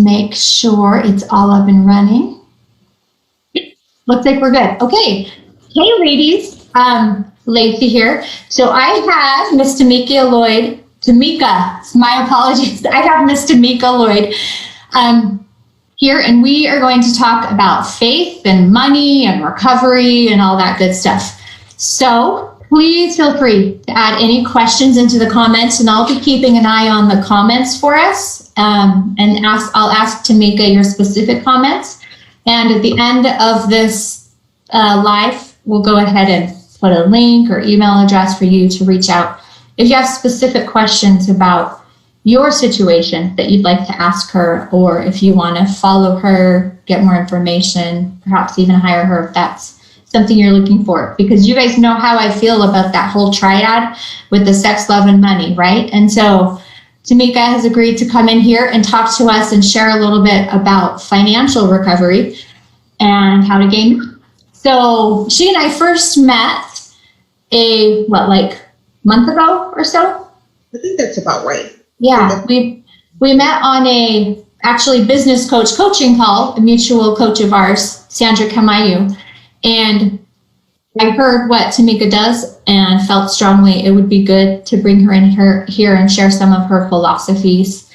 make sure it's all up and running. Looks like we're good. Okay. Hey, ladies. Lacey here. So I have Miss Tamika Lloyd. My apologies. I have Miss Tamika Lloyd here, and we are going to talk about faith and money and recovery and all that good stuff. So please feel free to add any questions into the comments, and I'll be keeping an eye on the comments for us. I'll ask Tamika your specific comments. And at the end of this live, we'll go ahead and put a link or email address for you to reach out if you have specific questions about your situation that you'd like to ask her, or if you want to follow her, get more information, perhaps even hire her if that's something you're looking for. Because you guys know how I feel about that whole triad with the sex, love, and money, right? And so Tamika has agreed to come in here and talk to us and share a little bit about financial recovery and how to gain. So she and I first met month ago or so? I think that's about right. Yeah, we met on a business coaching call, a mutual coach of ours, Sandra Kamayu, and I heard what Tamika does and felt strongly it would be good to bring her in here and share some of her philosophies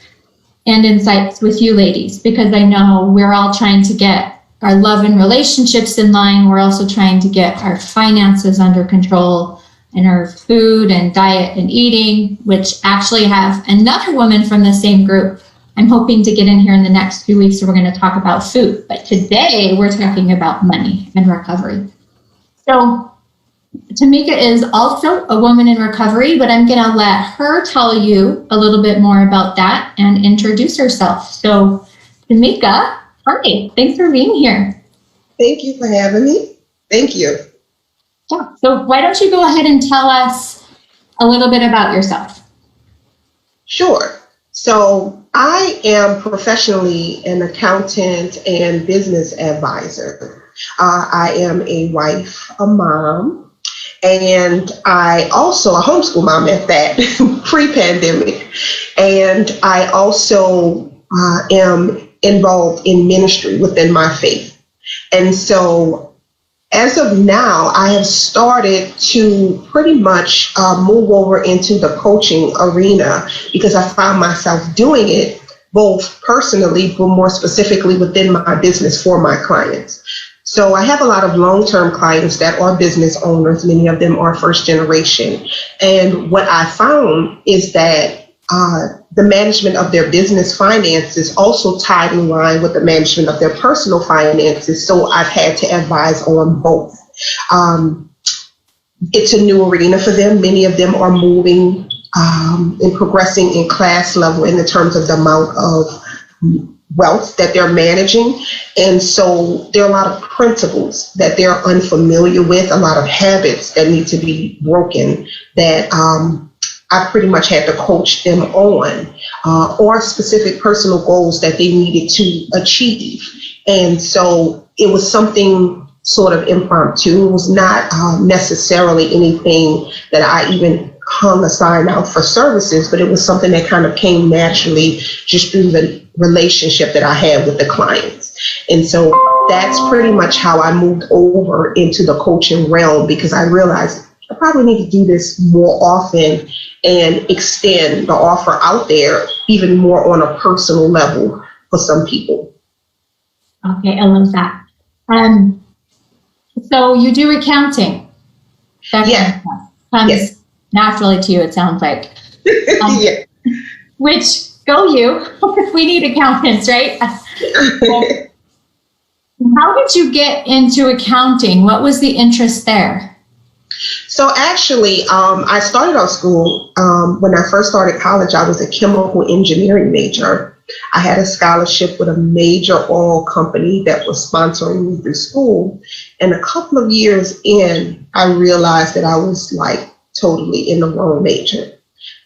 and insights with you ladies, because I know we're all trying to get our love and relationships in line. We're also trying to get our finances under control and our food and diet and eating, which actually have another woman from the same group I'm hoping to get in here in the next few weeks. So we're going to talk about food, but today we're talking about money and recovery. So Tamika is also a woman in recovery, but I'm going to let her tell you a little bit more about that and introduce herself. So Tamika, hi, thanks for being here. Thank you for having me. Thank you. Yeah. So why don't you go ahead and tell us a little bit about yourself? Sure. So I am professionally an accountant and business advisor. I am a wife, a mom, and I also a homeschool mom at that, pre-pandemic. And I also am involved in ministry within my faith. And so as of now, I have started to pretty much move over into the coaching arena, because I found myself doing it both personally, but more specifically within my business for my clients. So I have a lot of long-term clients that are business owners. Many of them are first generation. And what I found is that the management of their business finances also tied in line with the management of their personal finances. So I've had to advise on both. It's a new arena for them. Many of them are moving and progressing in class level in the terms of the amount of wealth that they're managing. And so there are a lot of principles that they're unfamiliar with, a lot of habits that need to be broken that I pretty much had to coach them on, or specific personal goals that they needed to achieve. And so it was something sort of impromptu. It was not necessarily anything that I even hung a sign out for services, but it was something that kind of came naturally just through the relationship that I had with the clients. And so that's pretty much how I moved over into the coaching realm, because I realized I probably need to do this more often and extend the offer out there even more on a personal level for some people. Okay, I love that. So you do accounting. That Yeah. comes Yes. naturally to you, it sounds like. Yeah. Which, go you. We need accountants, right? How did you get into accounting? What was the interest there? So actually, I started out school, when I first started college, I was a chemical engineering major. I had a scholarship with a major oil company that was sponsoring me through school. And a couple of years in, I realized that I was like totally in the wrong major.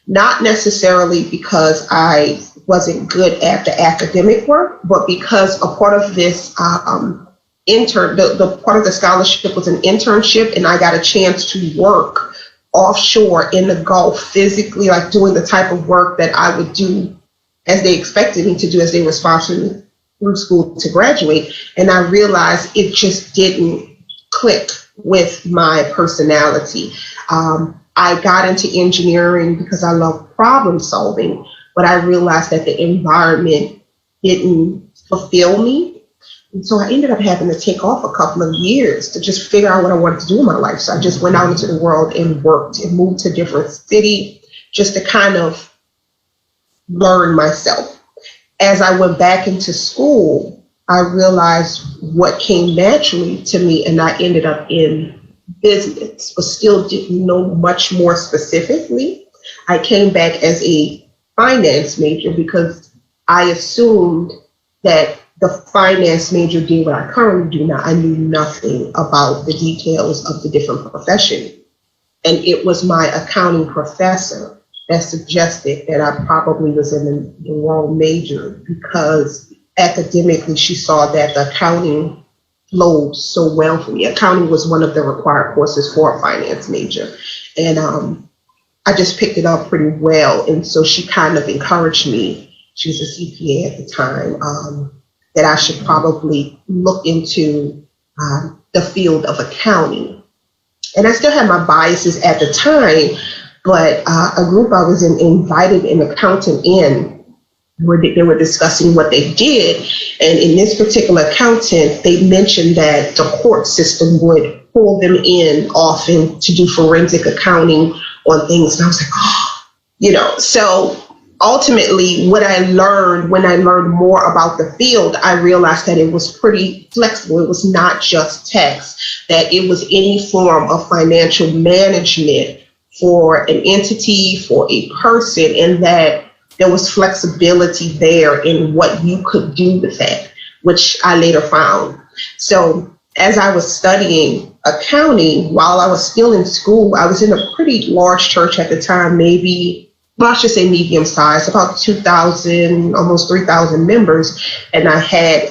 Not necessarily because I wasn't good at the academic work, but because a part of this the part of the scholarship was an internship, and I got a chance to work offshore in the Gulf physically, like doing the type of work that I would do as they expected me to do, as they were sponsoring me through school to graduate. And I realized it just didn't click with my personality. I got into engineering because I love problem solving, but I realized that the environment didn't fulfill me. And so I ended up having to take off a couple of years to just figure out what I wanted to do in my life. So I just went out into the world and worked and moved to a different city just to kind of learn myself. As I went back into school, I realized what came naturally to me, and I ended up in business, but still didn't know much more specifically. I came back as a finance major because I assumed that the finance major did what I currently do now. I knew nothing about the details of the different professions. And it was my accounting professor that suggested that I probably was in the wrong major, because academically she saw that the accounting flowed so well for me. Accounting was one of the required courses for a finance major. And I just picked it up pretty well. And so she kind of encouraged me, she was a CPA at the time, that I should probably look into the field of accounting. And I still had my biases at the time, but a group I was in invited an accountant in where they were discussing what they did. And in this particular accountant, they mentioned that the court system would pull them in often to do forensic accounting on things. And I was like, oh, so ultimately what I learned when I learned more about the field, I realized that it was pretty flexible. It was not just tax, that it was any form of financial management for an entity, for a person, and that there was flexibility there in what you could do with that, which I later found. So as I was studying accounting, while I was still in school, I was in a pretty large church at the time, maybe, well, I should say medium size, about 2,000, almost 3,000 members. And I had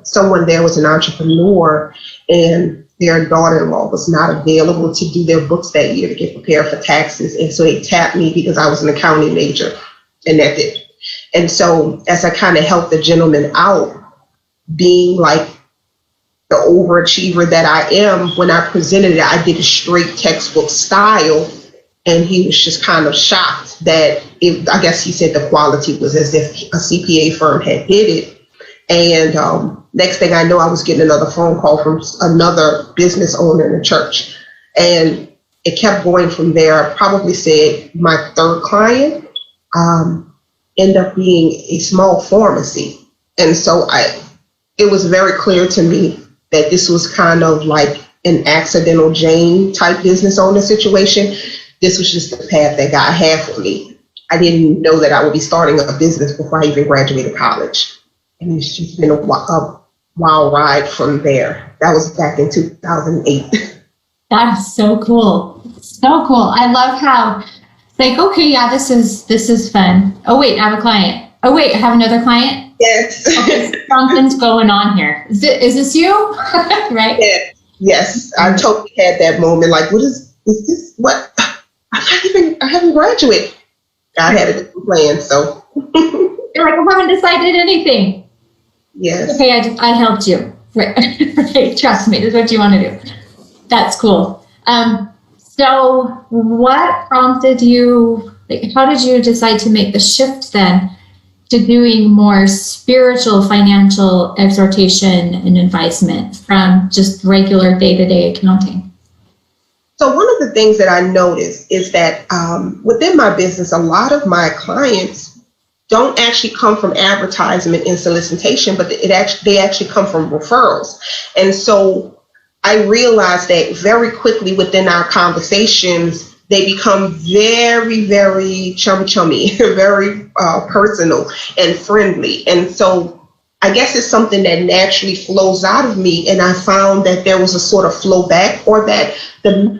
someone there was an entrepreneur, and their daughter-in-law was not available to do their books that year to get prepared for taxes. And so they tapped me because I was an accounting major. And that's it. And so as I kind of helped the gentleman out, being like the overachiever that I am, when I presented it, I did a straight textbook style. And he was just kind of shocked that I guess he said the quality was as if a CPA firm had did it. And next thing I know, I was getting another phone call from another business owner in the church. And it kept going from there. I probably said my third client end up being a small pharmacy. And so it was very clear to me that this was kind of like an accidental Jane type business owner situation. This was just the path that God had for me. I didn't know that I would be starting a business before I even graduated college. And it's just been a wild ride from there. That was back in 2008. That's so cool. So cool. I love how like, okay, yeah, this is fun. Oh wait, I have a client. Oh wait, I have another client. Yes. Okay, something's going on here. Is this you? Right? Yeah. Yes, I totally had that moment. Like, what is this? What? I haven't graduated. I had a different plan, so. You're like, I haven't decided anything. Yes. Okay, I helped you. Right. Right. Trust me, this is what you want to do. That's cool. So what prompted you, like, how did you decide to make the shift then to doing more spiritual financial exhortation and advisement from just regular day-to-day accounting? So one of the things that I noticed is that within my business, a lot of my clients don't actually come from advertisement and solicitation, but they actually come from referrals. And so I realized that very quickly within our conversations, they become very, very chummy, very personal and friendly. And so I guess it's something that naturally flows out of me. And I found that there was a sort of flow back, or that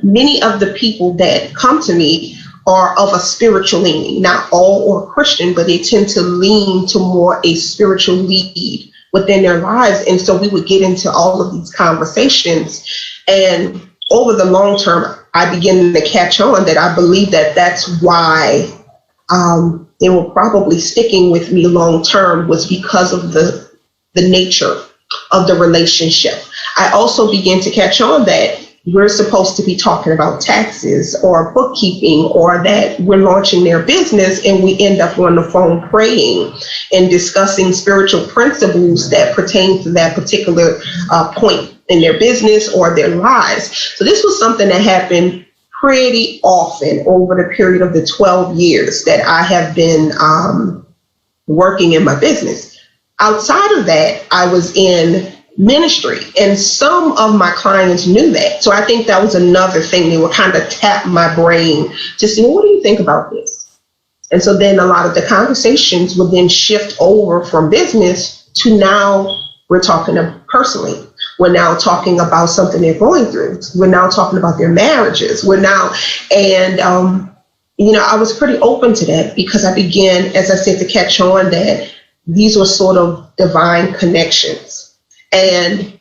many of the people that come to me are of a spiritual leaning, not all are Christian, but they tend to lean to more a spiritual lead within their lives. And so we would get into all of these conversations. And over the long term, I began to catch on that I believe that that's why they were probably sticking with me long term was because of the nature of the relationship. I also began to catch on that we're supposed to be talking about taxes or bookkeeping, or that we're launching their business and we end up on the phone praying and discussing spiritual principles that pertain to that particular point in their business or their lives. So this was something that happened pretty often over the period of the 12 years that I have been working in my business. Outside of that, I was in ministry, and some of my clients knew that. So I think that was another thing. They would kind of tap my brain to see, well, what do you think about this? And so then a lot of the conversations would then shift over from business to now we're talking personally. We're now talking about something they're going through. We're now talking about their marriages. And I was pretty open to that because I began, as I said, to catch on that these were sort of divine connections. And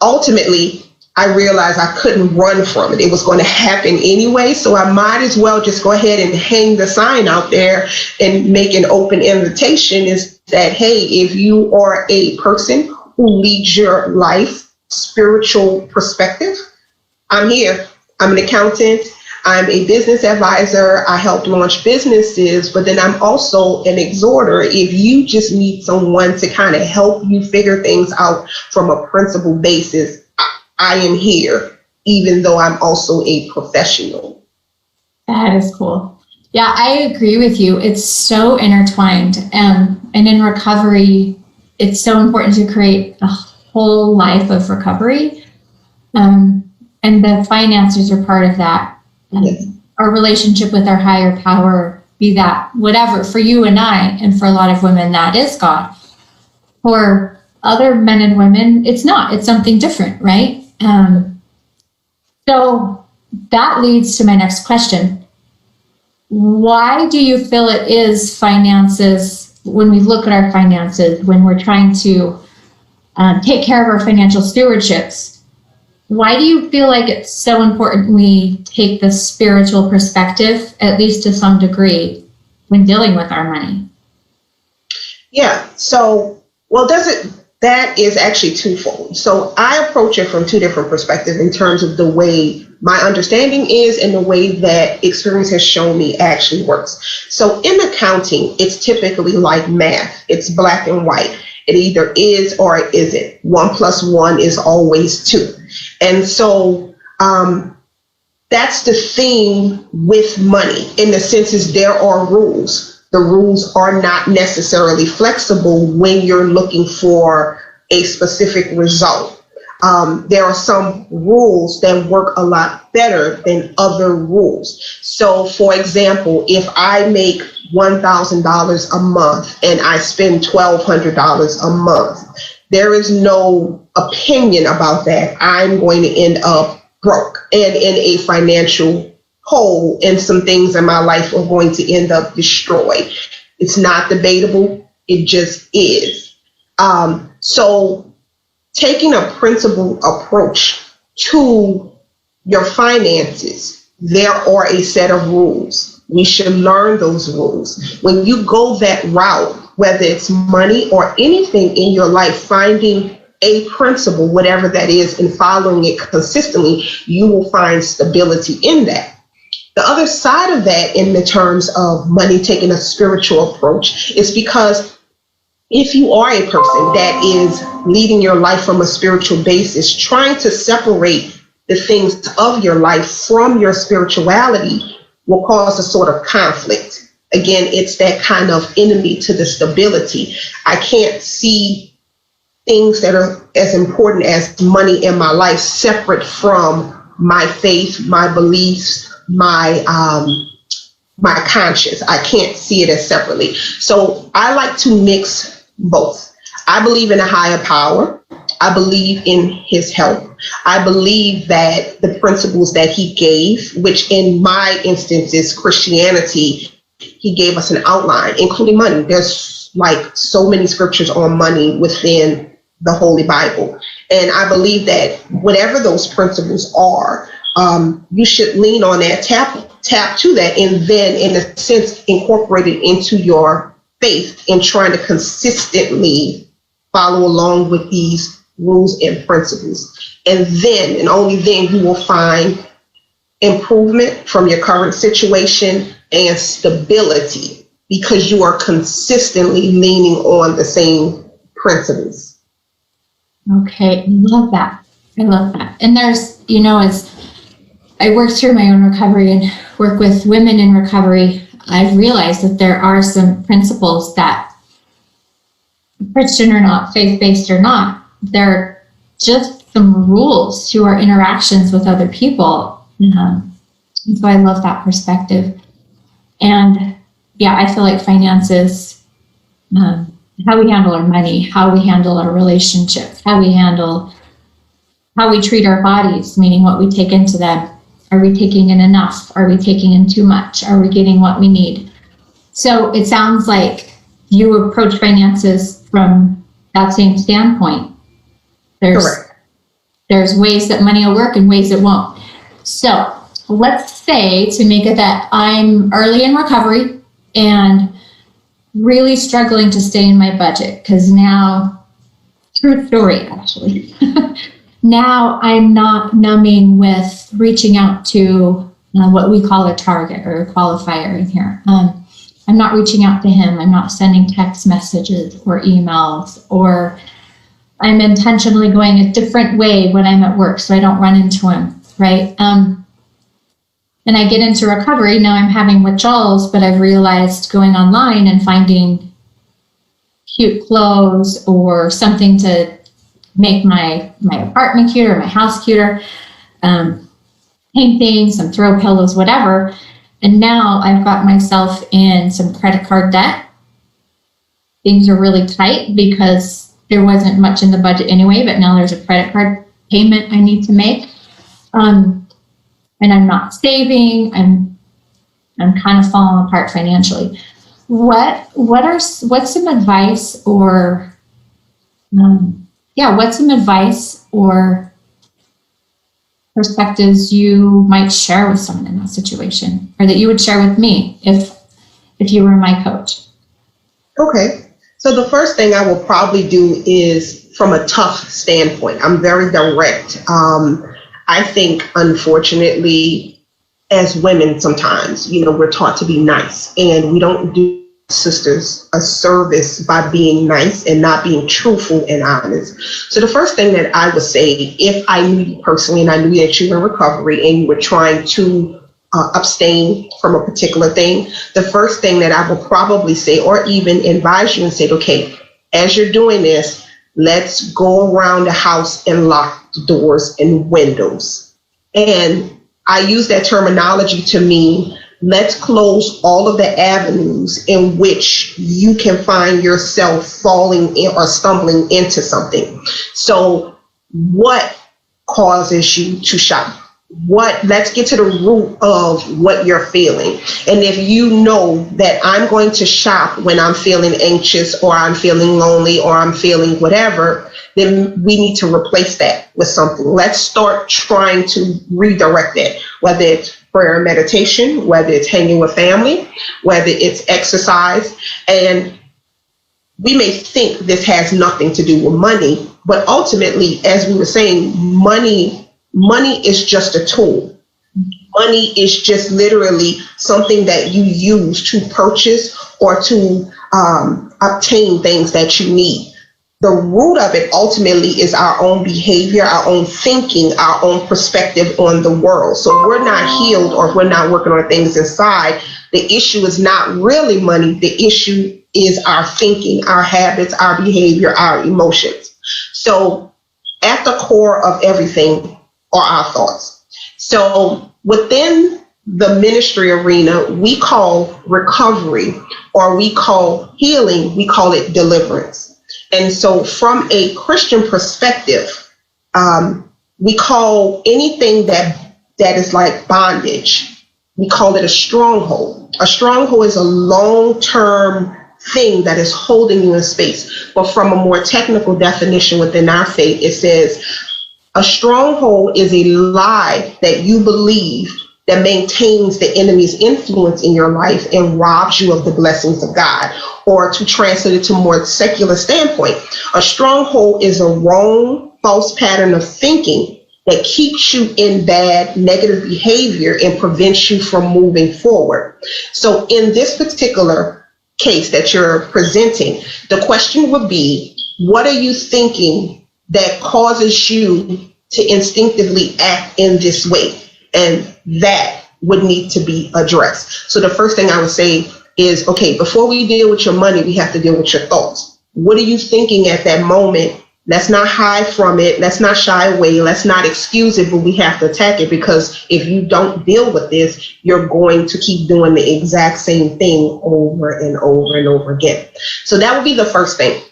ultimately, I realized I couldn't run from it. It was going to happen anyway. So I might as well just go ahead and hang the sign out there and make an open invitation is that, hey, if you are a person who leads your life spiritual perspective, I'm here. I'm an accountant. I'm a business advisor. I help launch businesses, but then I'm also an exhorter. If you just need someone to kind of help you figure things out from a principle basis, I am here, even though I'm also a professional. That is cool. Yeah, I agree with you. It's so intertwined. And in recovery, it's so important to create a whole life of recovery. And the finances are part of that. Yes. Our relationship with our higher power, be that whatever, for you and I, and for a lot of women, that is God. For other men and women, it's not. It's something different, right? So that leads to my next question. Why do you feel it is finances, when we look at our finances, when we're trying to take care of our financial stewardships, why do you feel like it's so important we take the spiritual perspective, at least to some degree, when dealing with our money? Yeah, so, that is actually twofold. So I approach it from two different perspectives in terms of the way my understanding is and the way that experience has shown me actually works. So in accounting, it's typically like math. It's black and white. It either is or it isn't. 1 + 1 is always 2. And so that's the theme with money, in the sense is there are rules. The rules are not necessarily flexible when you're looking for a specific result. There are some rules that work a lot better than other rules. So, for example, if I make $1,000 a month and I spend $1,200 a month, there is no opinion about that. I'm going to end up broke and in a financial hole, and some things in my life are going to end up destroyed. It's not debatable. It just is. So taking a principled approach to your finances, there are a set of rules. We should learn those rules. When you go that route, whether it's money or anything in your life, finding a principle, whatever that is, and following it consistently, you will find stability in that. The other side of that, in the terms of money, taking a spiritual approach, is because if you are a person that is leading your life from a spiritual basis, trying to separate the things of your life from your spirituality will cause a sort of conflict. Again, it's that kind of enemy to the stability. I can't see things that are as important as money in my life separate from my faith, my beliefs, my conscience. I can't see it as separately. So I like to mix both. I believe in a higher power. I believe in his help. I believe that the principles that he gave, which in my instance is Christianity, he gave us an outline, including money. There's like so many scriptures on money within the Holy Bible. And I believe that whatever those principles are, you should lean on that, tap tap to that and then, in a sense, incorporate it into your faith in trying to consistently follow along with these rules and principles. And then, and only then, you will find improvement from your current situation and stability, because you are consistently leaning on the same principles. Okay, I love that. I love that. And there's, as I work through my own recovery and work with women in recovery, I've realized that there are some principles that, Christian or not, faith-based or not, they're just some rules to our interactions with other people. And so I love that perspective. And yeah, I feel like finances, how we handle our money, how we handle our relationships, how we treat our bodies, meaning what we take into them. Are we taking in enough? Are we taking in too much? Are we getting what we need? So it sounds like you approach finances from that same standpoint. There's ways that money will work and ways it won't. So let's say, Tamika, that I'm early in recovery and really struggling to stay in my budget, because now, true story actually, now I'm not numbing with reaching out to what we call a target or a qualifier in here. I'm not reaching out to him. I'm not sending text messages or emails, or I'm intentionally going a different way when I'm at work so I don't run into him, right? And I get into recovery. Now I'm having withdrawals, but I've realized going online and finding cute clothes or something to make my apartment cuter, my house cuter, painting, some throw pillows, whatever. And now I've got myself in some credit card debt. Things are really tight because there wasn't much in the budget anyway, but now there's a credit card payment I need to make. And I'm not saving. I'm kind of falling apart financially. What's some advice or perspectives you might share with someone in that situation, or that you would share with me if you were my coach? Okay. So the first thing I will probably do is from a tough standpoint. I'm very direct. I think, unfortunately, as women, sometimes, we're taught to be nice, and we don't do sisters a service by being nice and not being truthful and honest. So the first thing that I would say, if I knew you personally and I knew that you were in recovery and you were trying to abstain from a particular thing, the first thing that I will probably say, or even advise you and say, okay, as you're doing this, let's go around the house and lock the doors and windows. And I use that terminology to mean, let's close all of the avenues in which you can find yourself falling in or stumbling into something. So what causes you to shop? Let's get to the root of what you're feeling. And if you know that I'm going to shop when I'm feeling anxious, or I'm feeling lonely, or I'm feeling whatever, then we need to replace that with something. Let's start trying to redirect it, whether it's prayer and meditation, whether it's hanging with family, whether it's exercise. And we may think this has nothing to do with money, but ultimately, as we were saying, money is just a tool. Money is just literally something that you use to purchase or to obtain things that you need. The root of it ultimately is our own behavior, our own thinking, our own perspective on the world. So if we're not healed, or if we're not working on things inside, the issue is not really money. The issue is our thinking, our habits, our behavior, our emotions. So at the core of everything are our thoughts. So within the ministry arena, we call recovery, or we call healing, we call it deliverance. And so from a Christian perspective, we call anything that is like bondage, we call it a stronghold. A stronghold is a long-term thing that is holding you in space. But from a more technical definition within our faith, it says a stronghold is a lie that you believe that maintains the enemy's influence in your life and robs you of the blessings of God. Or to translate it to a more secular standpoint, a stronghold is a wrong, false pattern of thinking that keeps you in bad, negative behavior and prevents you from moving forward. So in this particular case that you're presenting, the question would be, what are you thinking that causes you to instinctively act in this way? And that would need to be addressed. So the first thing I would say is, okay, before we deal with your money, we have to deal with your thoughts. What are you thinking at that moment? Let's not hide from it. Let's not shy away. Let's not excuse it, but we have to attack it, because if you don't deal with this, you're going to keep doing the exact same thing over and over and over again. So that would be the first thing.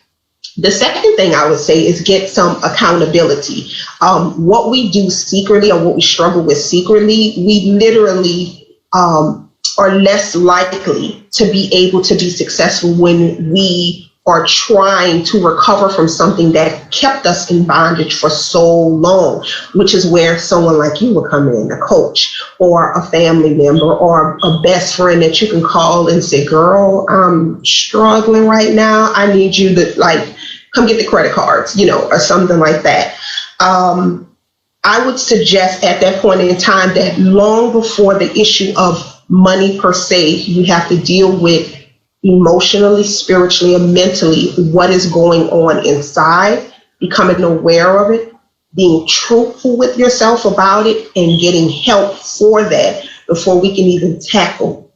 The second thing I would say is get some accountability. What we do secretly, or what we struggle with secretly, we literally are less likely to be able to be successful when we are trying to recover from something that kept us in bondage for so long, which is where someone like you will come in, a coach or a family member or a best friend that you can call and say, girl, I'm struggling right now. I need you to come get the credit cards, or something like that. I would suggest at that point in time that long before the issue of money per se, you have to deal with emotionally, spiritually, and mentally what is going on inside, becoming aware of it, being truthful with yourself about it, and getting help for that before we can even tackle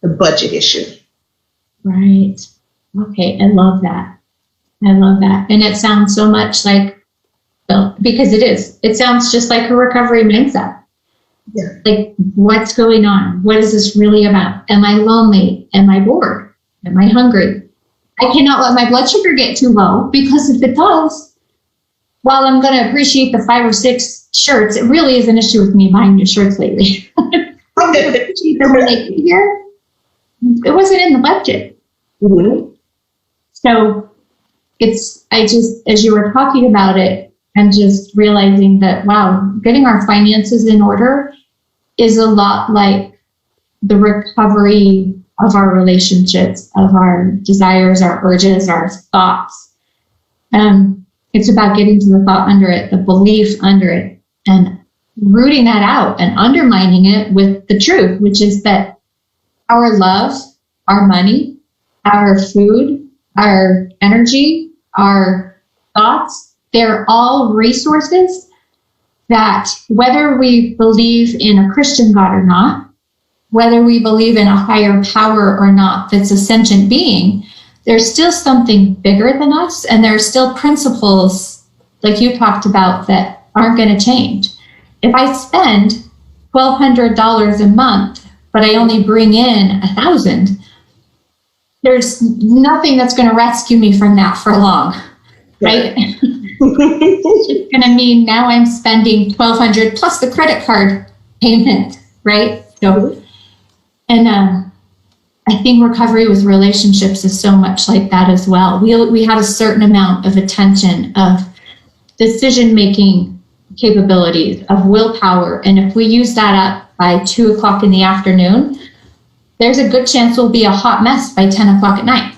the budget issue. Right. Okay. I love that. And it sounds so much like, because it sounds just like a recovery mindset. Yeah. Like, what's going on? What is this really about? Am I lonely? Am I bored? Am I hungry? I cannot let my blood sugar get too low, because if it does, while I'm going to appreciate the 5 or 6 shirts, it really is an issue with me buying new shirts lately. I'm going to appreciate them when they get here. It wasn't in the budget. Mm-hmm. So as you were talking about it, I'm just realizing that, wow, getting our finances in order is a lot like the recovery of our relationships, of our desires, our urges, our thoughts. It's about getting to the thought under it, the belief under it, and rooting that out and undermining it with the truth, which is that our love, our money, our food, our energy, our thoughts, they're all resources that, whether we believe in a Christian God or not, whether we believe in a higher power or not that's a sentient being, there's still something bigger than us, and there are still principles, like you talked about, that aren't going to change. If I spend $1,200 a month, but I only bring in $1,000, there's nothing that's going to rescue me from that for long, right? It's just going to mean now I'm spending $1,200 plus the credit card payment, right? So, and I think recovery with relationships is so much like that as well. We have a certain amount of attention, of decision-making capabilities, of willpower, and if we use that up by 2 o'clock in the afternoon, there's a good chance we'll be a hot mess by 10 o'clock at night.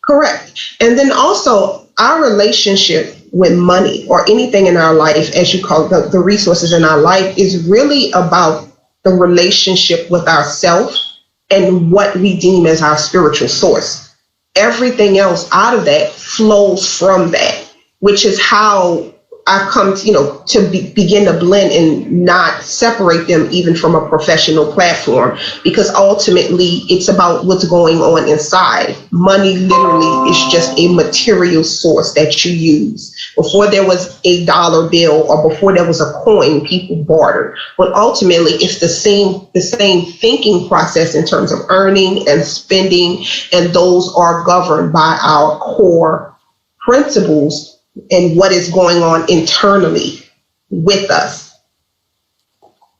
Correct. And then also our relationship with money, or anything in our life, as you call it, the resources in our life, is really about the relationship with ourselves and what we deem as our spiritual source. Everything else out of that flows from that, which is how I've come to begin to blend and not separate them even from a professional platform, because ultimately it's about what's going on inside. Money literally is just a material source that you use. Before there was a dollar bill or before there was a coin, people bartered. But ultimately it's the same thinking process in terms of earning and spending, and those are governed by our core principles and what is going on internally with us.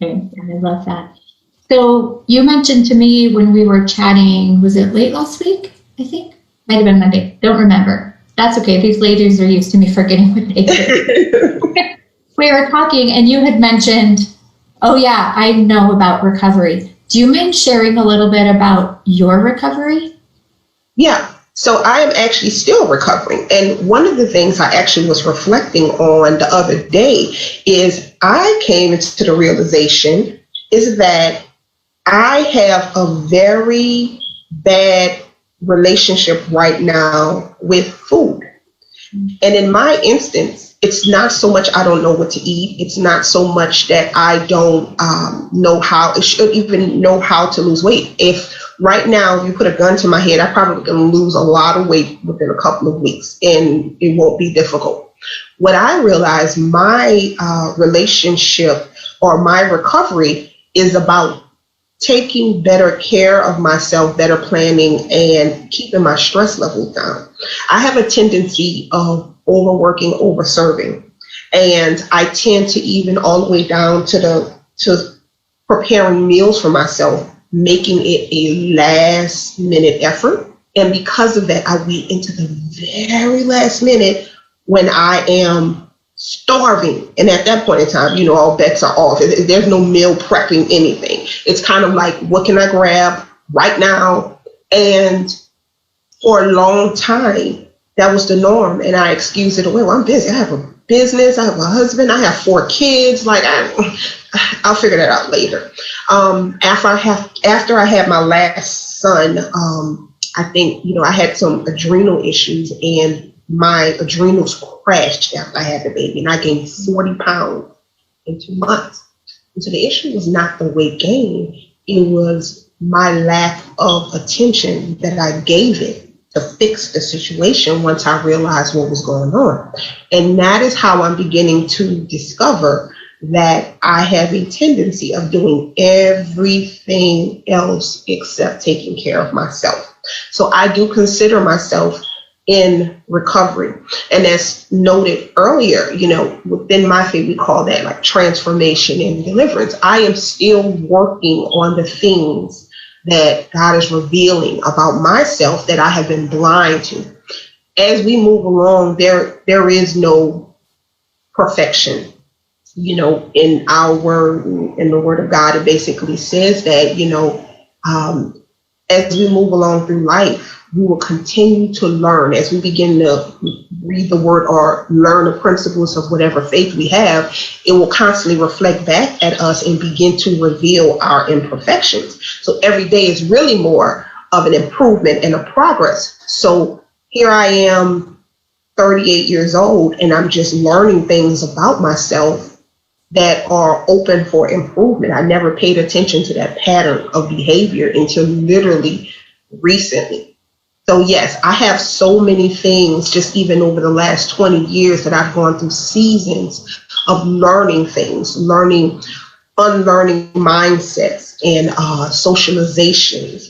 Okay, I love that. So you mentioned to me when we were chatting, was it late last week? I think might have been Monday. Don't remember. That's okay. These ladies are used to me forgetting what day it is. We were talking, and you had mentioned Oh yeah, I know about recovery. Do you mind sharing a little bit about your recovery? Yeah. So I am actually still recovering. And one of the things I actually was reflecting on the other day is I came into the realization is that I have a very bad relationship right now with food. And in my instance, it's not so much I don't know what to eat. It's not so much that I don't know how, should even know how to lose weight. If right now you put a gun to my head, I probably can lose a lot of weight within a couple of weeks and it won't be difficult. What I realized my relationship or my recovery is about taking better care of myself, better planning, and keeping my stress levels down. I have a tendency of overworking, overserving, and I tend to even all the way down to preparing meals for myself, making it a last minute effort. And because of that, I wait into the very last minute when I am starving. And at that point in time, all bets are off. There's no meal prepping anything. It's kind of like, what can I grab right now? And for a long time, that was the norm. And I excused it away. Well, I'm busy. I have a business. I have a husband. I have 4 kids. Like, I'll figure that out later. After I had my last son, I think, I had some adrenal issues and my adrenals crashed after I had the baby, and I gained 40 pounds in 2 months. And so the issue was not the weight gain, it was my lack of attention that I gave it to fix the situation once I realized what was going on. And that is how I'm beginning to discover that I have a tendency of doing everything else except taking care of myself. So I do consider myself in recovery. And as noted earlier, within my faith, we call that like transformation and deliverance. I am still working on the things that God is revealing about myself that I have been blind to. As we move along, there is no perfection. In our word, in the word of God, it basically says that, as we move along through life, we will continue to learn as we begin to read the word or learn the principles of whatever faith we have. It will constantly reflect back at us and begin to reveal our imperfections. So every day is really more of an improvement and a progress. So here I am, 38 years old, and I'm just learning things about myself that are open for improvement. I never paid attention to that pattern of behavior until literally recently. So yes, I have so many things just even over the last 20 years that I've gone through seasons of learning things, unlearning mindsets and socializations,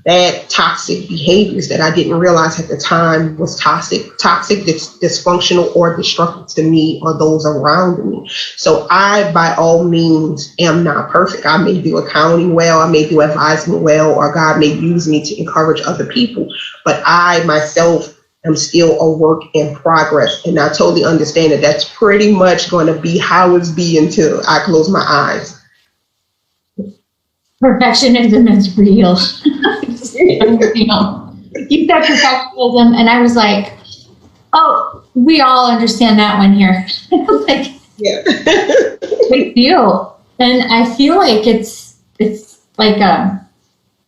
bad toxic behaviors that I didn't realize at the time was toxic, dysfunctional, or destructive to me or those around me. So I, by all means, am not perfect. I may do accounting well, I may do advising well, or God may use me to encourage other people, but I myself am still a work in progress. And I totally understand that that's pretty much going to be how it's be until I close my eyes. Perfectionism is real. You said perfectionism, and I was like, oh, we all understand that one here. Like, yeah. Big deal. And I feel like it's like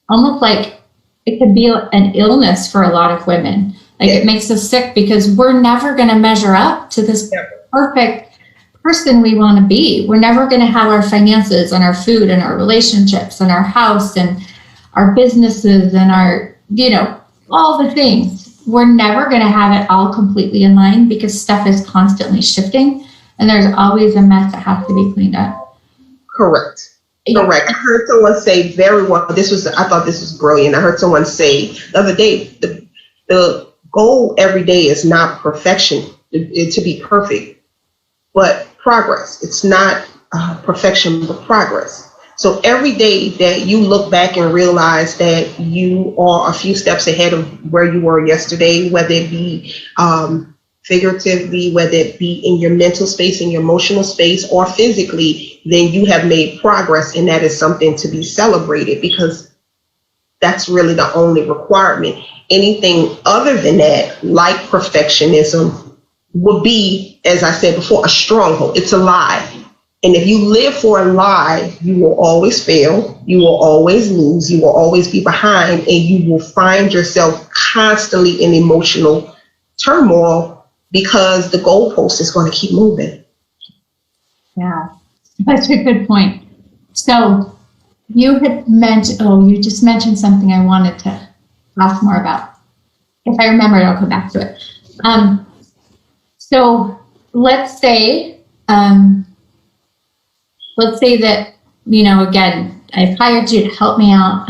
almost like it could be an illness for a lot of women. Like It makes us sick because we're never going to measure up to this perfect person we want to be. We're never going to have our finances and our food and our relationships and our house and our businesses and our, all the things. We're never going to have it all completely in line because stuff is constantly shifting and there's always a mess that has to be cleaned up. Correct. Correct. I heard someone say very well, I thought this was brilliant. I heard someone say the other day, the goal every day is not perfection, to be perfect, but progress. It's not perfection, but progress. So every day that you look back and realize that you are a few steps ahead of where you were yesterday, whether it be figuratively, whether it be in your mental space, in your emotional space, or physically, then you have made progress, and that is something to be celebrated, because that's really the only requirement. Anything other than that, like perfectionism, would be, as I said before, a stronghold. It's a lie. And if you live for a lie, you will always fail, you will always lose, you will always be behind, and you will find yourself constantly in emotional turmoil, because the goalpost is going to keep moving. Yeah, that's a good point. So you just mentioned something I wanted to ask more about. If I remember it, I'll come back to it. So let's say that, again, I've hired you to help me out.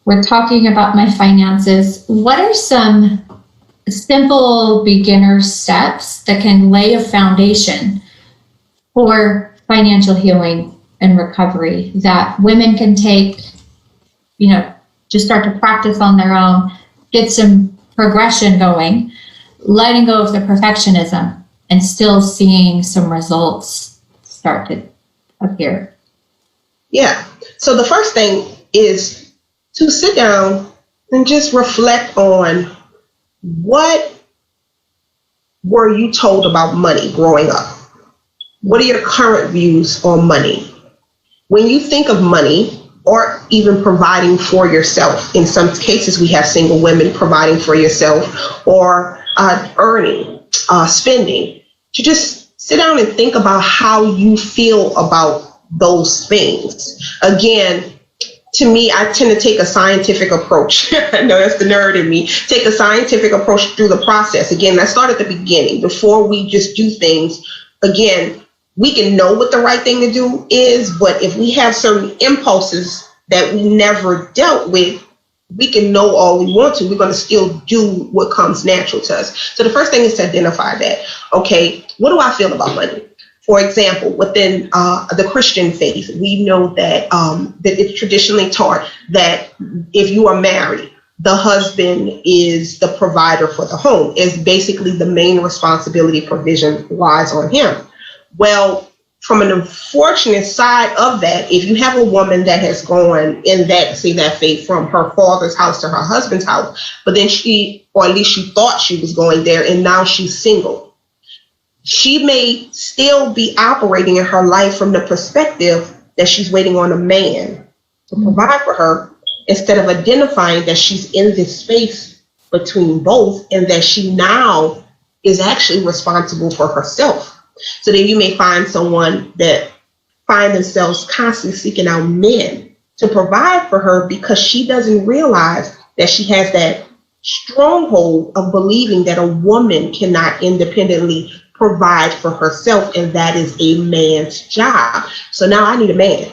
We're talking about my finances. What are some simple beginner steps that can lay a foundation for financial healing and recovery that women can take, just start to practice on their own, get some progression going, letting go of the perfectionism, and still seeing some results start to appear? Yeah. So the first thing is to sit down and just reflect on, what were you told about money growing up? What are your current views on money? When you think of money, or even providing for yourself, in some cases we have single women providing for yourself, or earning, spending, to just sit down and think about how you feel about those things. Again, to me, I tend to take a scientific approach. I know that's the nerd in me. Take a scientific approach through the process. Again, let's start at the beginning before we just do things. Again, we can know what the right thing to do is, but if we have certain impulses that we never dealt with, we can know all we want to. We're going to still do what comes natural to us. So the first thing is to identify that. Okay, what do I feel about money? For example, within the Christian faith, we know that it's traditionally taught that if you are married, the husband is the provider for the home. Is basically the main responsibility, provision lies on him. Well, from an unfortunate side of that, if you have a woman that has gone in that faith from her father's house to her husband's house, but then she, or at least she thought she was going there, and now she's single, she may still be operating in her life from the perspective that she's waiting on a man to provide for her, instead of identifying that she's in this space between both, and that she now is actually responsible for herself. So then you may find someone that find themselves constantly seeking out men to provide for her, because she doesn't realize that she has that stronghold of believing that a woman cannot independently provide for herself, and that is a man's job. So now I need a man.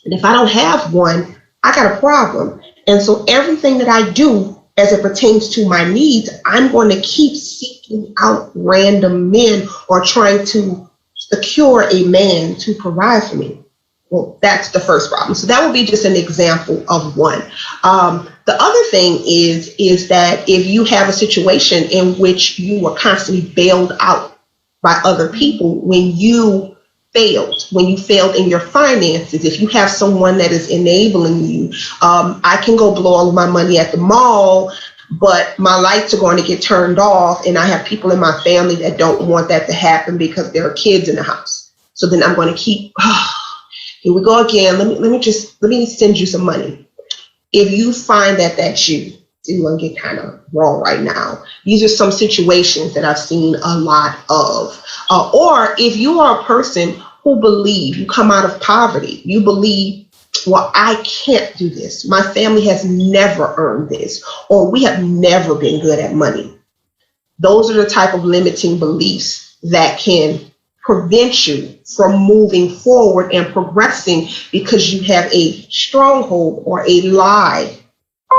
And if I don't have one, I got a problem. And so everything that I do as it pertains to my needs, I'm going to keep seeking out random men, or trying to secure a man to provide for me. Well, that's the first problem. So that would be just an example of one. The other thing is that if you have a situation in which you were constantly bailed out by other people when you failed in your finances, if you have someone that is enabling you, I can go blow all of my money at the mall, but my lights are going to get turned off, and I have people in my family that don't want that to happen because there are kids in the house. So then I'm going to keep, here we go again. Let me send you some money. If you find that that's you, I'm going to get kind of raw right now. These are some situations that I've seen a lot of. Or if you are a person who believe, you come out of poverty, you believe, well, I can't do this. My family has never earned this, or we have never been good at money. Those are the type of limiting beliefs that can prevent you from moving forward and progressing, because you have a stronghold or a lie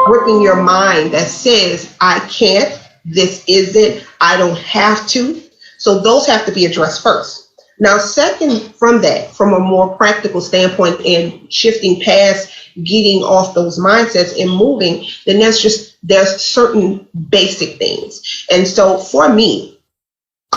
gripping your mind that says, I can't, this isn't, I don't have to. So those have to be addressed first. Now, second from that, from a more practical standpoint and shifting past getting off those mindsets and moving, then there's certain basic things. And so for me,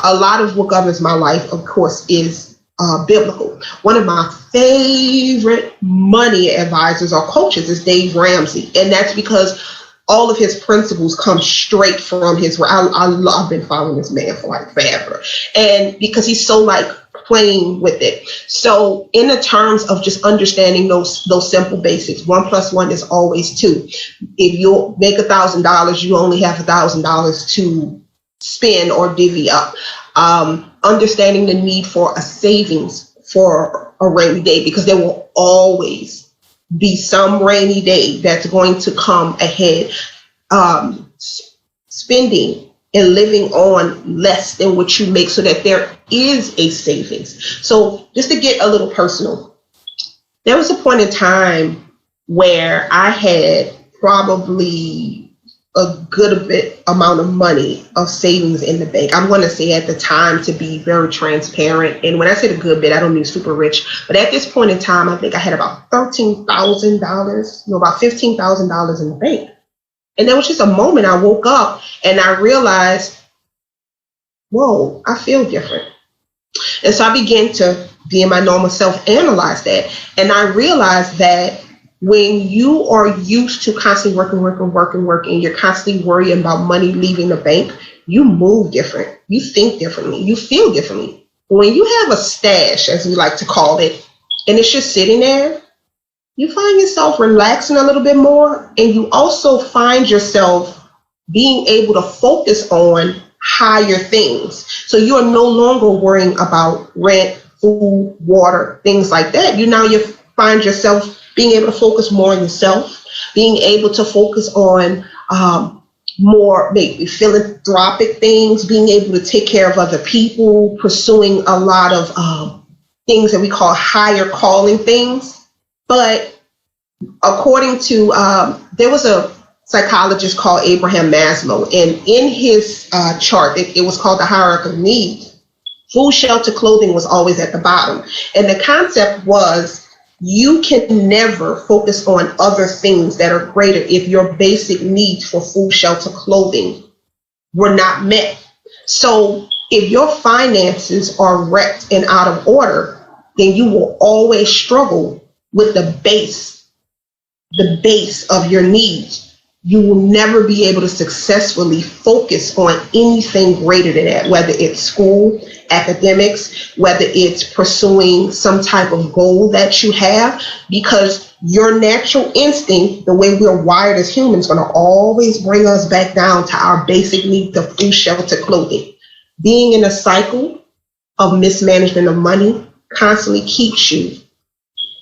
a lot of what governs my life, of course, is biblical. One of my favorite money advisors or coaches is Dave Ramsey, and that's because all of his principles come straight from his. I've been following this man for like forever, and because he's so like playing with it. So in the terms of just understanding those simple basics, 1 + 1 is always 2. If you make $1,000, you only have $1,000 to spend or divvy up. Understanding the need for a savings for a rainy day, because there will always be some rainy day that's going to come ahead. Spending and living on less than what you make so that there is a savings. So just to get a little personal, there was a point in time where I had probably a good bit amount of money of savings in the bank. I'm going to say at the time, to be very transparent. And when I say a good bit, I don't mean super rich, but at this point in time, I think I had about $13,000, about $15,000 in the bank. And there was just a moment I woke up and I realized, whoa, I feel different. And so I began to, being my normal self, analyze that. And I realized that when you are used to constantly working, you're constantly worrying about money leaving the bank, you move different, you think differently, you feel differently. When you have a stash, as we like to call it, and it's just sitting there, you find yourself relaxing a little bit more, and you also find yourself being able to focus on higher things. So you are no longer worrying about rent, food, water, things like that. You find yourself being able to focus more on yourself, being able to focus on more maybe philanthropic things, being able to take care of other people, pursuing a lot of things that we call higher calling things. But according to, there was a psychologist called Abraham Maslow, and in his chart, it was called the hierarchy of needs. Food, shelter, clothing was always at the bottom. And the concept was, you can never focus on other things that are greater if your basic needs for food, shelter, clothing were not met. So if your finances are wrecked and out of order, then you will always struggle with the base of your needs. You will never be able to successfully focus on anything greater than that, whether it's school, academics, whether it's pursuing some type of goal that you have, because your natural instinct, the way we're wired as humans, is going to always bring us back down to our basic needs of food, shelter, clothing. Being in a cycle of mismanagement of money constantly keeps you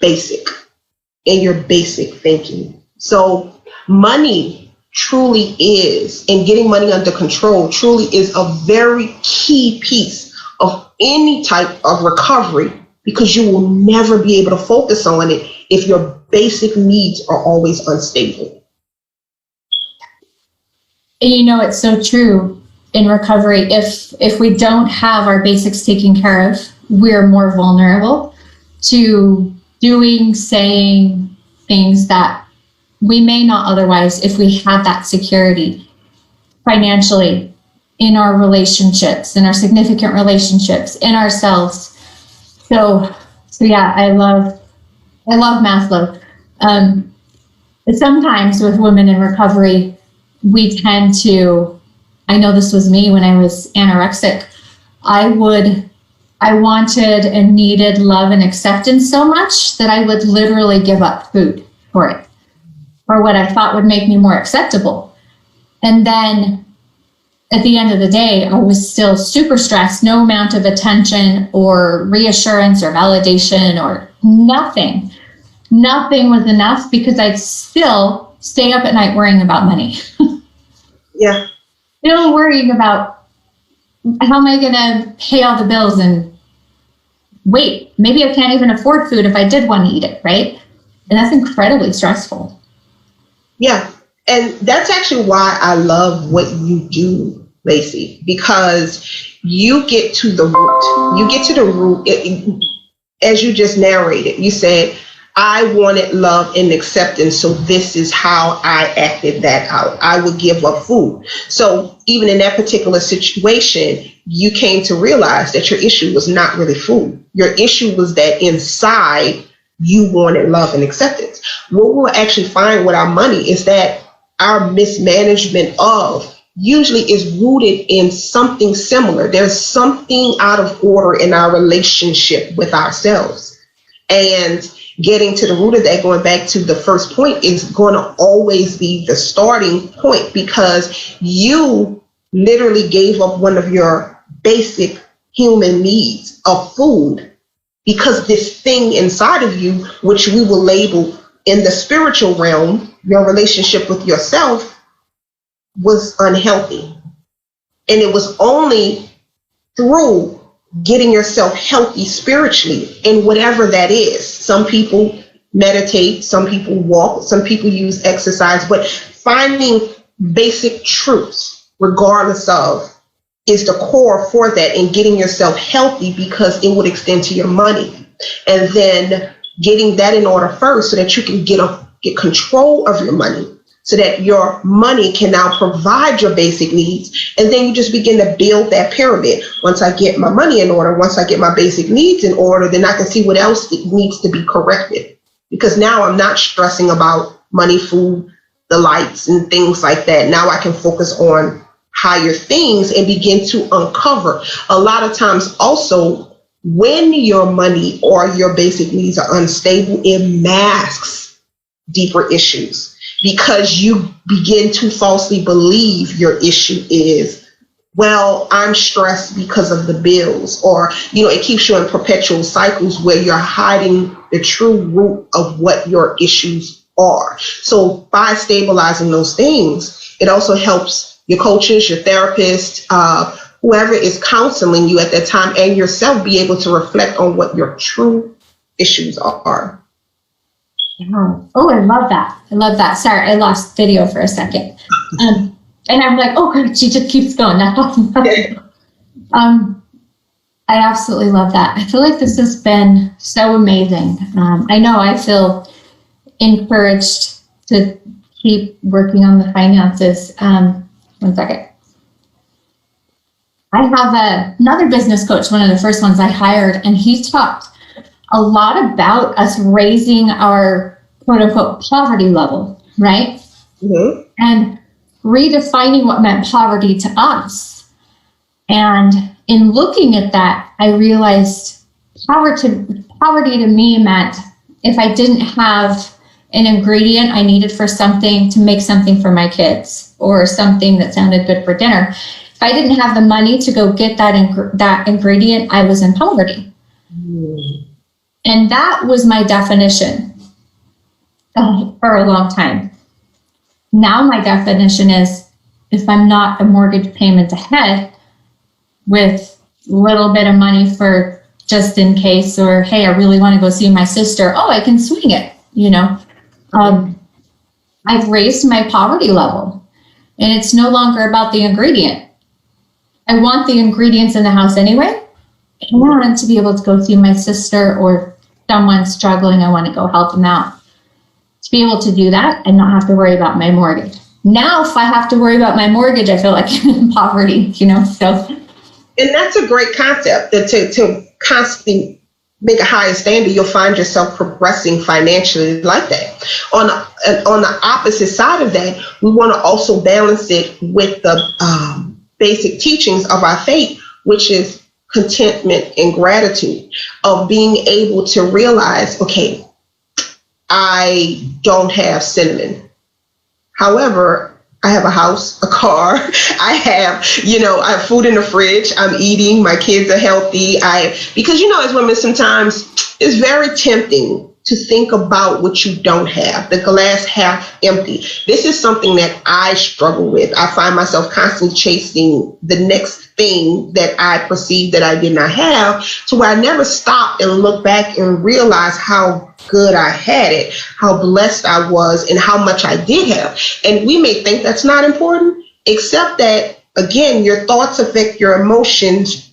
basic in your basic thinking. So money truly is, and getting money under control truly is a very key piece of any type of recovery, because you will never be able to focus on it if your basic needs are always unstable. And it's so true in recovery. If we don't have our basics taken care of, we're more vulnerable to doing, saying things that we may not otherwise if we had that security financially, in our relationships, in our significant relationships, in ourselves. So yeah, I love Maslow. Sometimes with women in recovery, we tend to, I know this was me when I was anorexic, I wanted and needed love and acceptance so much that I would literally give up food for it, or what I thought would make me more acceptable. And then at the end of the day, I was still super stressed. No amount of attention or reassurance or validation or nothing was enough, because I'd still stay up at night worrying about money. Yeah. Still worrying about how am I going to pay all the bills, and wait, maybe I can't even afford food if I did want to eat it, right? And that's incredibly stressful. Yeah. And that's actually why I love what you do, Lacey, because you get to the root. You get to the root, as you just narrated. You said, I wanted love and acceptance, so this is how I acted that out. I would give up food. So even in that particular situation, you came to realize that your issue was not really food. Your issue was that inside you wanted love and acceptance. What we'll actually find with our money is that our mismanagement of usually is rooted in something similar. There's something out of order in our relationship with ourselves. And getting to the root of that, going back to the first point, is going to always be the starting point, because you literally gave up one of your basic human needs of food because this thing inside of you, which we will label in the spiritual realm, your relationship with yourself, was unhealthy. And it was only through getting yourself healthy spiritually, and whatever that is. Some people meditate, some people walk, some people use exercise, but finding basic truths, regardless of, is the core for that, and getting yourself healthy, because it would extend to your money. And then getting that in order first, so that you can get control of your money, so that your money can now provide your basic needs. And then you just begin to build that pyramid. Once I get my money in order, once I get my basic needs in order, then I can see what else needs to be corrected. Because now I'm not stressing about money, food, the lights, and things like that. Now I can focus on higher things and begin to uncover. A lot of times also, when your money or your basic needs are unstable, it masks deeper issues, because you begin to falsely believe your issue is, well, I'm stressed because of the bills, or, it keeps you in perpetual cycles where you're hiding the true root of what your issues are. So by stabilizing those things, it also helps your coaches, your therapist, whoever is counseling you at that time, and yourself, be able to reflect on what your true issues are. Oh, I love that. I love that. Sorry, I lost video for a second. And I'm like, oh, God, she just keeps going. That's awesome. I absolutely love that. I feel like this has been so amazing. I know I feel encouraged to keep working on the finances. 1 second. I have another business coach, one of the first ones I hired, and he talked a lot about us raising our quote unquote poverty level, right? Mm-hmm. And redefining what meant poverty to us. And in looking at that, I realized poverty to me meant if I didn't have an ingredient I needed for something, to make something for my kids, or something that sounded good for dinner. If I didn't have the money to go get that ingredient, I was in poverty. Mm. And that was my definition for a long time. Now my definition is, if I'm not a mortgage payment ahead with a little bit of money for just in case, or, hey, I really want to go see my sister, oh, I can swing it, I've raised my poverty level, and it's no longer about the ingredient. I want the ingredients in the house anyway. I want to be able to go see my sister, or someone struggling, I want to go help them out. To be able to do that and not have to worry about my mortgage. Now, if I have to worry about my mortgage, I feel like I'm in poverty, so. And that's a great concept, that to constantly make a higher standard, you'll find yourself progressing financially like that. On the opposite side of that, we want to also balance it with the basic teachings of our faith, which is contentment and gratitude, of being able to realize, okay, I don't have cinnamon. However, I have a house, a car, I have food in the fridge, I'm eating, my kids are healthy. Because as women, sometimes it's very tempting to think about what you don't have, the glass half empty. This is something that I struggle with. I find myself constantly chasing the next thing that I perceive that I did not have, to where I never stop and look back and realize how good I had it, how blessed I was, and how much I did have. And we may think that's not important, except that, again, your thoughts affect your emotions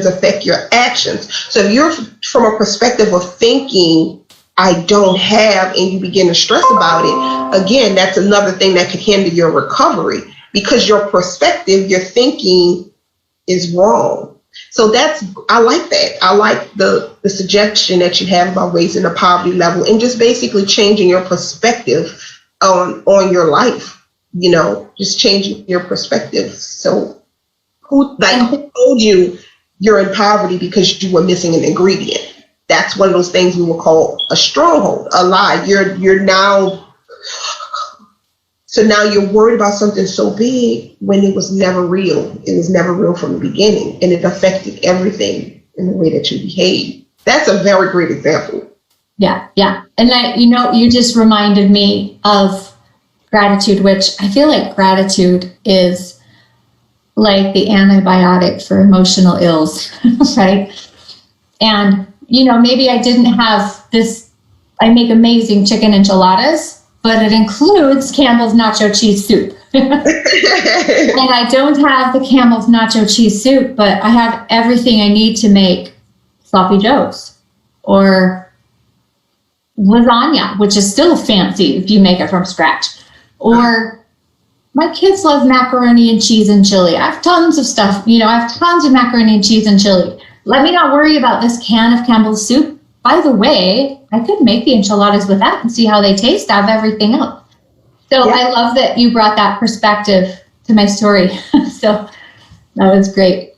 affect your actions. So if you're from a perspective of thinking, I don't have, and you begin to stress about it, again, that's another thing that could hinder your recovery, because your perspective, your thinking, is wrong. So I like that. I like the suggestion that you have about raising the poverty level and just basically changing your perspective on your life, just changing your perspective. So who told you you're in poverty because you were missing an ingredient? That's one of those things we will call a stronghold, a lie. So now you're worried about something so big when it was never real. It was never real from the beginning, and it affected everything in the way that you behave. That's a very great example. Yeah. And you just reminded me of gratitude, which I feel like gratitude is like the antibiotic for emotional ills, right? And, maybe I didn't have this, I make amazing chicken enchiladas, but it includes Campbell's nacho cheese soup. And I don't have the Campbell's nacho cheese soup, but I have everything I need to make sloppy joes or lasagna, which is still fancy if you make it from scratch. Or my kids love macaroni and cheese and chili. I have tons of stuff. I have tons of macaroni and cheese and chili. Let me not worry about this can of Campbell's soup. By the way, I could make the enchiladas with that and see how they taste out of everything else. So yeah. I love that you brought that perspective to my story. So that was great.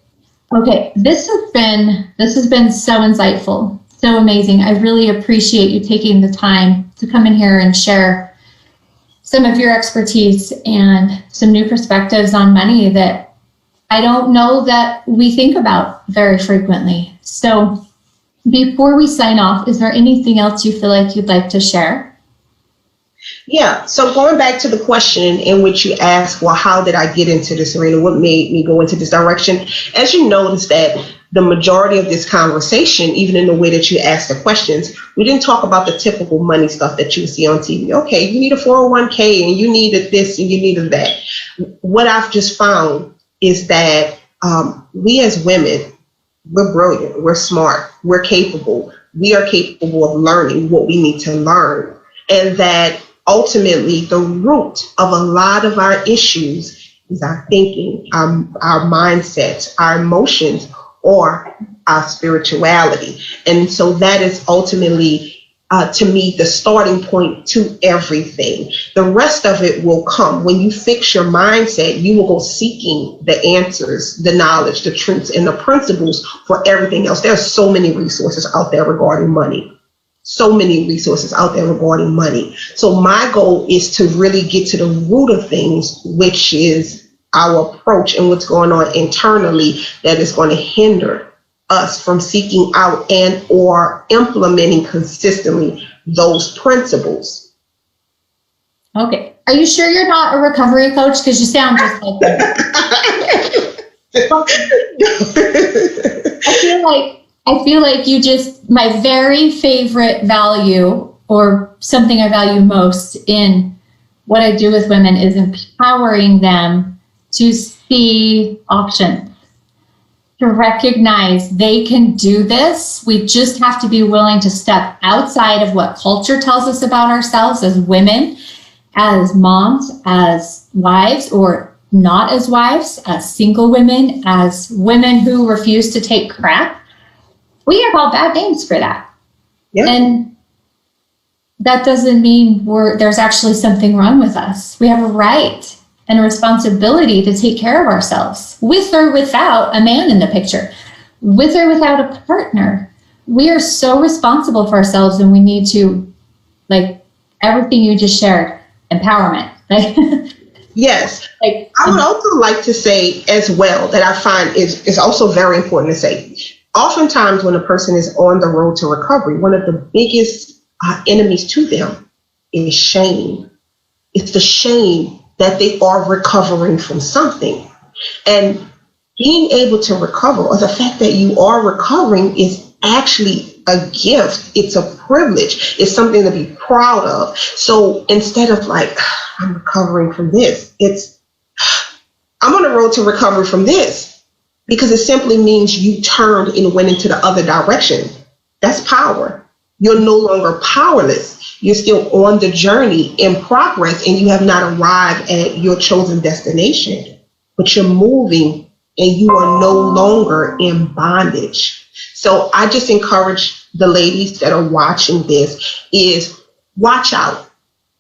Okay, this has been so insightful, so amazing. I really appreciate you taking the time to come in here and share some of your expertise and some new perspectives on money that I don't know that we think about very frequently. So before we sign off, is there anything else you feel like you'd like to share? Yeah, so going back to the question in which you asked, well, how did I get into this arena? What made me go into this direction? As you notice that the majority of this conversation, even in the way that you asked the questions, we didn't talk about the typical money stuff that you see on TV. Okay, you need a 401k and you needed this and you needed that. What I've just found is that we as women, we're brilliant, we're smart, we're capable. We are capable of learning what we need to learn. And that ultimately the root of a lot of our issues is our thinking, our mindsets, our emotions, or our spirituality. And so that is ultimately, to me, the starting point to everything. The rest of it will come. When you fix your mindset, you will go seeking the answers, the knowledge, the truths, and the principles for everything else. There are so many resources out there regarding money. So many resources out there regarding money. So my goal is to really get to the root of things, which is our approach and what's going on internally that is going to hinder us from seeking out and or implementing consistently those principles. Okay. Are you sure you're not a recovery coach? Because you sound just like that. I feel like you just, my very favorite value or something I value most in what I do with women is empowering them to see options, to recognize they can do this. We just have to be willing to step outside of what culture tells us about ourselves as women, as moms, as wives, or not as wives, as single women, as women who refuse to take crap. We have all bad names for that. Yeah. And that doesn't mean there's actually something wrong with us. We have a right and a responsibility to take care of ourselves, with or without a man in the picture, with or without a partner. We are so responsible for ourselves, and we need to, like everything you just shared, empowerment. Yes. I would also like to say as well that I find is also very important to say. Oftentimes when a person is on the road to recovery, one of the biggest enemies to them is shame. It's the shame that they are recovering from something. And being able to recover, or the fact that you are recovering, is actually a gift. It's a privilege. It's something to be proud of. So instead of like, I'm recovering from this, it's, I'm on the road to recovery from this. Because it simply means you turned and went into the other direction. That's power. You're no longer powerless. You're still on the journey in progress, and you have not arrived at your chosen destination, but you're moving and you are no longer in bondage. So I just encourage the ladies that are watching this is watch out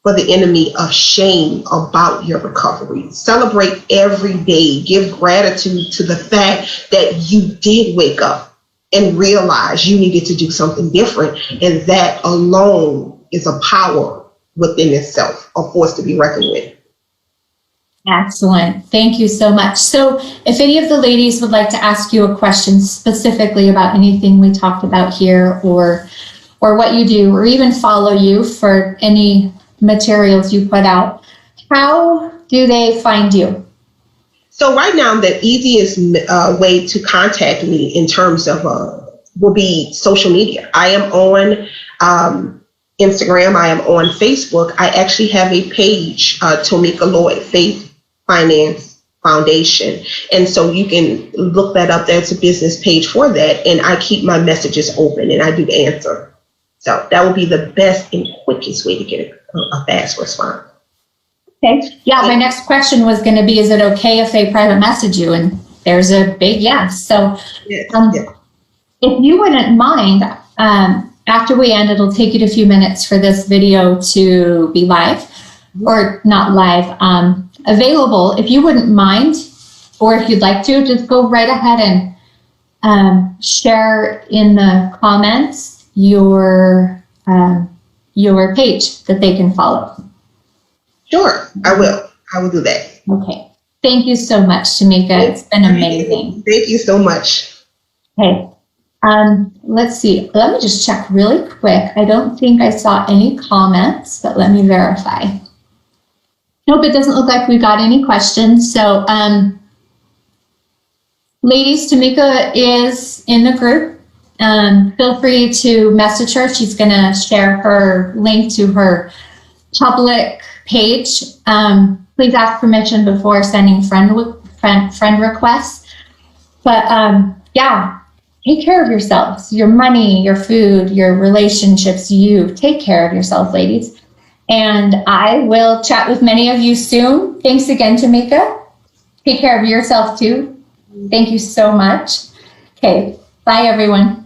for the enemy of shame about your recovery. Celebrate every day. Give gratitude to the fact that you did wake up and realize you needed to do something different. And that alone is a power within itself, a force to be reckoned with. Excellent. Thank you so much. So if any of the ladies would like to ask you a question specifically about anything we talked about here, or what you do, or even follow you for any materials you put out, how do they find you? So right now, the easiest way to contact me in terms of will be social media. I am on Instagram. I am on Facebook. I actually have a page, Tomika Lloyd Faith Finance Foundation. And so you can look that up. There's a business page for that. And I keep my messages open and I do answer. So that will be the best and quickest way to get a fast response. Okay. Yeah, my next question was going to be, is it okay if they private message you? And there's a big yes. So if you wouldn't mind, after we end, it'll take you a few minutes for this video to be live, or not live, available. If you wouldn't mind, or if you'd like to, just go right ahead and share in the comments your page that they can follow. Sure, I will. I will do that. Okay. Thank you so much, Tomika. It's been amazing. Thank you so much. Okay. Let's see. Let me just check really quick. I don't think I saw any comments, but let me verify. Nope, it doesn't look like we got any questions. So, ladies, Tomika is in the group. Feel free to message her. She's going to share her link to her public page. Please ask permission before sending friend requests. But yeah, take care of yourselves, your money, your food, your relationships. You take care of yourself, ladies. And I will chat with many of you soon. Thanks again, Tomika. Take care of yourself too. Thank you so much. Okay, bye everyone.